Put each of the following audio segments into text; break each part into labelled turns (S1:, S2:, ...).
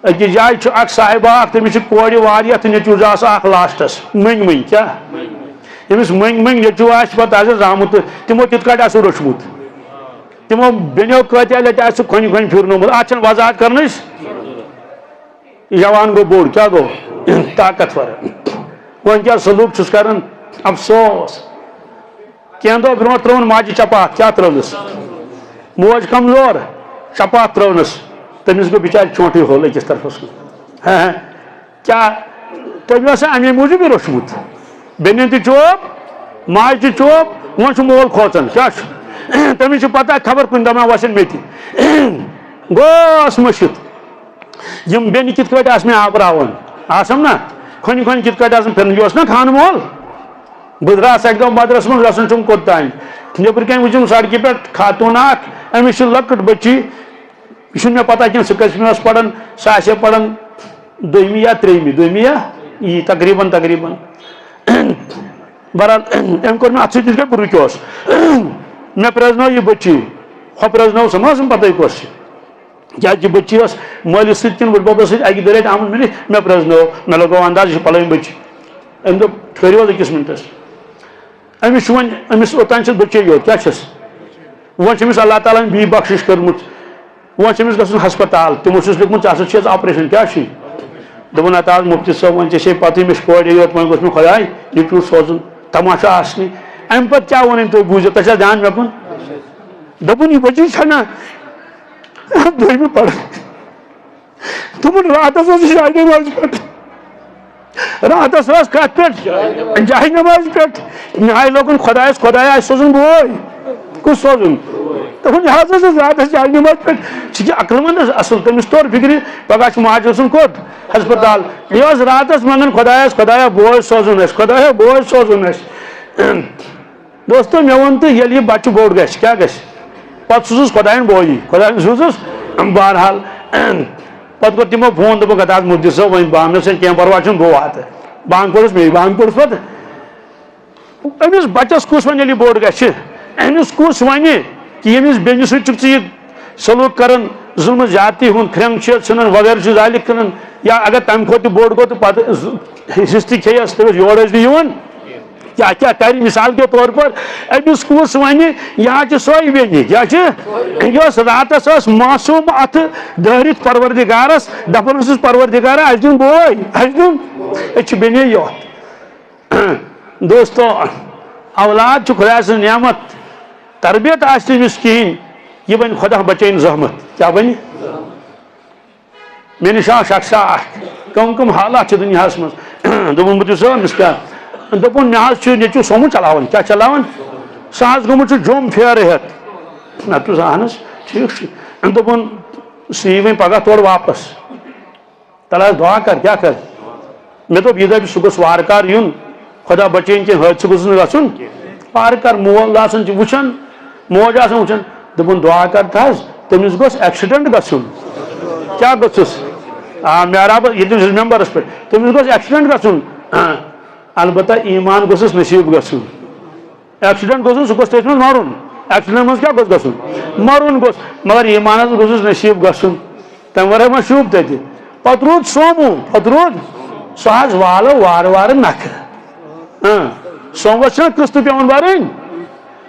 S1: اکی جائے اک صاحبہ اک تمس کوڑ واریاہ تو نیچو اک لاسٹس منگ منگ کیا یمس منگ منگ نیچو پتہ آمت تمو کت کٹ آسو روچمت تمو بینو کتیا لٹہ آسو کھن کھن پھرنومت ات چھن وضاحت کرنس جوان گو بوڑ کیا گو طاقتور ون کیا سلوک چھس کران افسوس کین دو برو ترون ماجہ چپات کیا ترونس موج کمزور چپات ترونس تمس گو بچار چونٹی ہول اکس طرفس کیا تم سا امی موجود ہی روچمت بینن تہ چوب ماج تہ چوب ون مول کھوچان کیا تمس پتہ خبر کن دما وسن میتی گوس مشت یم بین کت کٹ آس میں آپراون آسم نا کھن کھن کت کٹ آسن پھرن یہ نا خان مول بہ دراس اک دہ مدرس من گھن چم کوتان نبر کن وچم سڑکہ پہ خاتون اخ امس لکٹ بچی یہ مے پتہ کن سہ کسم پڑھان سہ آسے پڑھان دویمی یا تریمی دویمی یا یہ تقریباً بہرحال ام کور ات سی بہ رکیوس مے پریزنو یہ بچی ہو پریزنو سہ ماسم پتہ کس کیا بچی اس مالس ست کن بڑببس ست اکہ دل آمت ملت مے پریزنو مے لگو انداز یہ پلوین بچی ام دپ ٹھہرو اکس منٹس امس ون امس اوتان بچے یوت کیا ون امس اللہ تعالیٰ بی بخشش کرمت ون امس گھن ہسپتال تمو لکھمت ژے ہسا آپریشن کیا دپن ات آز مفتی صاحب ون ے پتہ مے کورِ یوت ون گوٚژھ مےٚ خۄداے یہ پیوٚو سوزُن تماشا آسنی ام پتہ کیا ون تُہۍ بوٗزِو تۄہہِ چھا دھیان مےٚ کُن دوٚپُن یہ بچی چھنا دویمہِ پران دوٚپُن راتس ٲس جاے نماز پٮ۪ٹھ راتس ٲس کتھ پٮ۪ٹھ جاے نماز پٮ۪ٹھ نہاے لوگن خۄدایس خۄدایا آسہِ سوزُن بوے کُس سوزُن دوٚپُن یہِ حظ ٲس راتس جاے نماز پٮ۪ٹھ ژٕ چھِ عقل مند اصل تٔمِس توٚر فکرِ پگہہ چھُ ماجہِ گژھُن کوٚت ہسپتال یہ ٲس راتس منگان خۄدایس خۄدایا بوے سوزُن اَسہِ خۄدایا بوے سوزُن اَسہِ دوستو مےٚ ووٚن تہٕ ییٚلہِ یہِ بچہِ بوٚڑ گژھِ کیاہ گژھِ پتہٕ سوٗزُس خۄدایَن بویی خۄدایَن سوٗزُس بہرحال پتہٕ کوٚر تِمو فون دوٚپُکھ ہتا حظ مفتی صٲب وۄنۍ بہٕ مےٚ کینٛہہ پرواے چھُنہٕ بہٕ واتہٕ بانگ پوٚرُس مے بانگ پوٚرُس پتہٕ أمِس بچس کُس وۄنۍ ییٚلہِ یہِ بوٚڑ گژھِ أمِس کُس وَنہِ کہ ییٚمِس بیٚنہِ سۭتۍ چھُکھ ژٕ یہِ سلوٗک کران ظُلمہٕ زیادتی ہُنٛد کھرٛٮ۪نٛگ چھِ ژھٕنان وغیرہ چھِ ذالِک کٕنان یا اگر تمہِ کھۄتہٕ تہِ بوٚڑ گوٚو تہٕ پتہٕ حِصہٕ کھیٚیس دپیس یور ٲسۍ نہٕ یِوان کیا کیا کرِ مثال کے طور پر أمِس کُس وَنہِ یہِ حظ چھِ سۄے بیٚنہِ کیٛاہ چھِ یہِ ٲس راتس ٲس معصوٗم اتھٕ دٲرِتھ پروردِگارس دپان ٲسٕس پروردِگارا اَسہِ دیُن بوے اَسہِ دیُن أسۍ چھِ بیٚنے یوت دوستو اولاد چھُ خۄداے سٕنٛز نعمت تربیت آسہِ نہٕ أمِس کِہیٖنۍ یہ بنہِ خۄدا بچٲیِن زحمت کیا بنہِ مےٚ نِش آو شخصا اکھ کم حالات چھِ دُنیاہس منٛز دوٚپُن مفتی صٲب أمِس کیٛاہ دوٚپُن مےٚ حظ چھُ نیٚچوٗ سوموٗ چلاوان کیٛاہ چلاوان سُہ حظ گوٚمُت چھُ جوٚم پھیرٕ ہٮ۪تھ مےٚ دوٚپُس اہن حظ ٹھیٖک چھُ دوٚپُن سُہ یی وۄنۍ پگہہ تورٕ واپس تَلہٕ حظ دُعا کر کیٛاہ کر مےٚ دوٚپ یہِ دپہِ سُہ گوٚژھ وارٕ کارٕ یُن خۄدا بچٲیِن کینٛہہ حٲدثہٕ گوٚژھ نہٕ گژھُن وارٕ کارٕ مول آسان چھِ وٕچھان موج آسان وٕچھان دوٚپُن دُعا کر تہٕ حظ تٔمِس گوٚژھ ایکسِڈنٹ گژھُن کیٛاہ گوٚژھُس معرابس ییٚتہِ چھُس ممبرس پٮ۪ٹھ تٔمِس گوٚژھ ایکسِڈنٹ گژھُن البتہ ایمان گوٚژھُس نصیٖب گژھُن ایکسِڈنٹ گوٚژھ نہٕ سُہ گوٚژھ تٔتھۍ منٛز مرُن ایکسِڈنٹ منٛز کیٛاہ گوٚژھ گژھُن مرُن گوٚژھ مگر ایمانس گوٚژھُس نصیٖب گژھُن تمہِ ورٲے ما شوٗب تتہِ پتہٕ روٗد سوموٗ پتہٕ روٗد سُہ حظ والو وارٕ وارٕ نکھٕ سوموس چھِنہ قٕسطہٕ پیٚوان بھرٕنۍ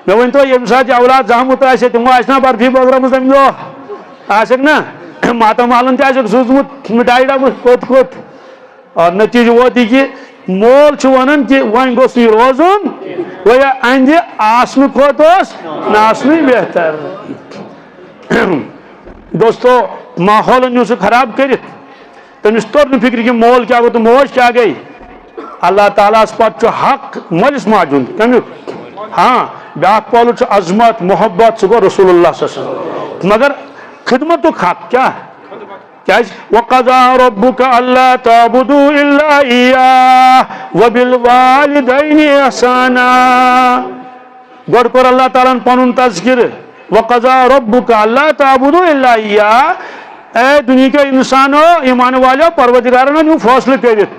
S1: مےٚ ؤنۍ تو ییٚمہِ ساتہٕ یہِ اولاد زامُت آسہِ تِمو آسہِ نا برفی بٲگرٲمٕژ تمہِ دۄہ آسٮ۪کھ نا ماتامالن تہِ آسٮ۪کھ سوٗزمُت مِٹھایہِ ڈبہٕ کوٚت کوٚت اور نتیٖجہٕ ووت یہِ کہِ مول چھُ ونان کہ وۄنۍ گوٚژھ نہٕ یہِ روزُن گویا اندِ آسنہٕ کھۄتہٕ اوس نہٕ آسنُے بہتر دوستو ماحولن نیوٗ سُہ خراب کٔرِتھ تٔمِس توٚر نہٕ فِکرِ کہِ مول کیٛاہ گوٚو تہٕ موج کیٛاہ گٔے اللہ تعالیٰ ہس پتہٕ چھُ حق مٲلِس ماجہِ ہُنٛد کمیُک ہاں بیٛاکھ پہلوٗ چھُ عظمت محبت سُہ گوٚو رسول اللہ صلی اللہ علیہ وسلم مگر خدمتُک حق کیٛاہ کیٛازِ وَقَضَىٰ رَبُّكَ أَلَّا تَعْبُدُوا إِلَّا إِيَّاهُ وَبِالْوَالِدَيْنِ إِحْسَانًا گۄڈٕ کوٚر اللہ تعالیٰ ہن پنُن تذکِرٕ وَقَضَىٰ رَبُّكَ أَلَّا تَعْبُدُوا إِلَّا إِيَّاهُ اے دُنہیٖکیو اِنسانو ایٖمان والیو پروردِگارن نیوٗ فٲصلہٕ کٔرِتھ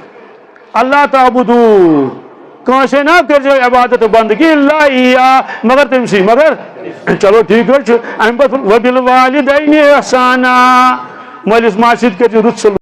S1: اللہ تعبدوٗ کٲنٛسے نا کٔرۍزیو عبادت بندگی اِلّا إِيَّاهُ مگر تٔمسٕے مگر چلو ٹھیٖک حظ چھُ امہِ پتہٕ وَبِالْوَالِدَيْنِ إِحْسَانًا مٲلِس ماجہِ سۭتۍ کٔرۍزِ رُت سلوٗک